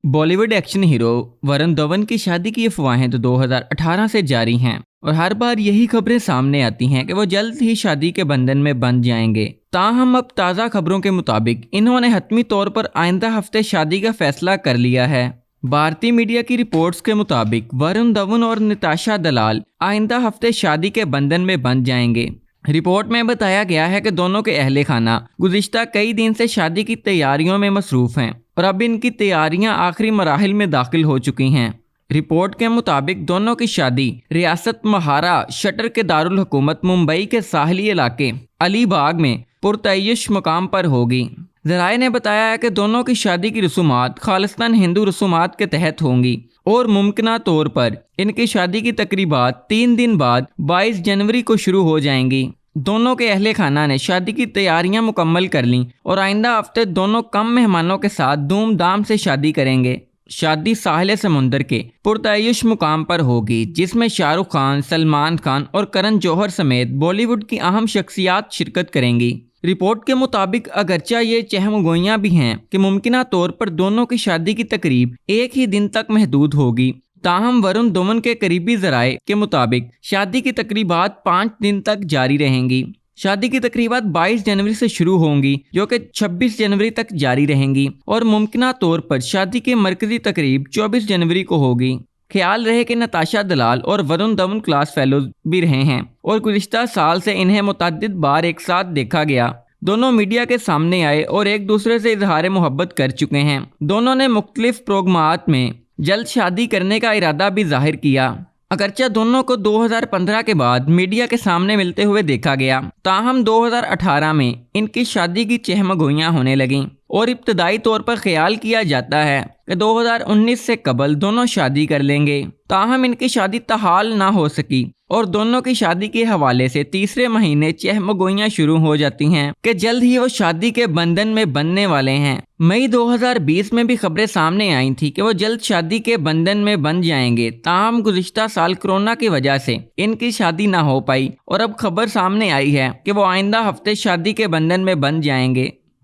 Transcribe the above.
Bollywood action hero Varun Dhawan की शादी की अफवाहें तो 2018 से जारी हैं और हर बार यही खबरें सामने आती हैं कि वो जल्द ही शादी के बंधन में बंध जाएंगे। ताहम अब ताज़ा खबरों के मुताबिक इन्होंने हतमी तौर पर आइंदा हफ्ते शादी का फैसला कर लिया है। भारतीय मीडिया की रिपोर्ट्स के मुताबिक वरुण धवन और नताशा दलाल आइंदा हफ्ते शादी के बंधन में बंध जाएंगे। रिपोर्ट में बताया गया है कि दोनों के अहले खाना गुज़िश्ता कई दिन से शादी की तैयारियों में मसरूफ़ हैं और अब इनकी तैयारियां आखिरी मराहिल में दाखिल हो चुकी हैं। रिपोर्ट के मुताबिक दोनों की शादी रियासत महाराष्ट्र के दारुल हुकूमत मुंबई के साहली इलाके अलीबाग में पुरतयश मुकाम पर होगी। ज़राए ने बताया है कि दोनों की शादी की रसूमात खालिस्तान हिंदू रसूमात के तहत होंगी और मुमकिना तौर पर इनकी शादी की तकरीबात 3 दिन बाद 22 जनवरी को शुरू हो जाएंगी। दोनों के अहले खाना ने शादी की तैयारियां मुकम्मल कर लीं और आइंदा हफ्ते दोनों कम मेहमानों के साथ धूमधाम से शादी करेंगे। शादी साहिल समुंदर के पुरतयश मुकाम पर होगी, जिसमें शाहरुख खान, सलमान खान और करण जौहर समेत बॉलीवुड की अहम शख्सियात शिरकत करेंगी। रिपोर्ट के मुताबिक अगरचा ये चहमगोइयां भी हैं कि मुमकिना तौर पर दोनों की शादी की तकरीब एक ही दिन तक महदूद होगी, ताहम वरुण धवन के करीबी ज़राए के मुताबिक शादी की तकरीबात 5 दिन तक जारी रहेंगी। शादी की तकरीबात 22 जनवरी से शुरू होंगी जो कि 26 जनवरी तक जारी रहेंगी और मुमकिना तौर पर शादी की मरकजी तकरीब 24 जनवरी को होगी। ख्याल रहे कि नताशा दलाल और वरुण धवन क्लास फेलोज भी रहे हैं और गुज़िश्ता साल से इन्हें मुतअद्दिद बार एक साथ देखा गया। दोनों मीडिया के सामने आए और एक दूसरे से इजहार मोहब्बत कर चुके हैं। दोनों ने मुख्तलिफ प्रोग्रामात में जल्द शादी करने का इरादा भी जाहिर किया। अगरचे दोनों को 2015 के बाद मीडिया के सामने मिलते हुए देखा गया, ताहम 2018 में इनकी शादी की चहमगोइयां होने लगीं और इब्तदाई तौर पर ख्याल किया जाता है कि 2019 से कबल दोनों शादी कर लेंगे। ताहम इनकी शादी तहाल ना हो सकी और दोनों की शादी के हवाले से तीसरे महीने चहमगोइयां शुरू हो जाती हैं कि जल्द ही वो शादी के बंधन में बनने वाले हैं। मई 2020 में भी खबरें सामने आई थी कि वो जल्द शादी के बंधन में बन जाएंगे, ताहम गुज़िश्ता साल कोरोना की वजह से इनकी शादी ना हो पाई और अब खबर सामने आई है कि वो आइंदा हफ्ते शादी के बंधन में बन जाएंगे।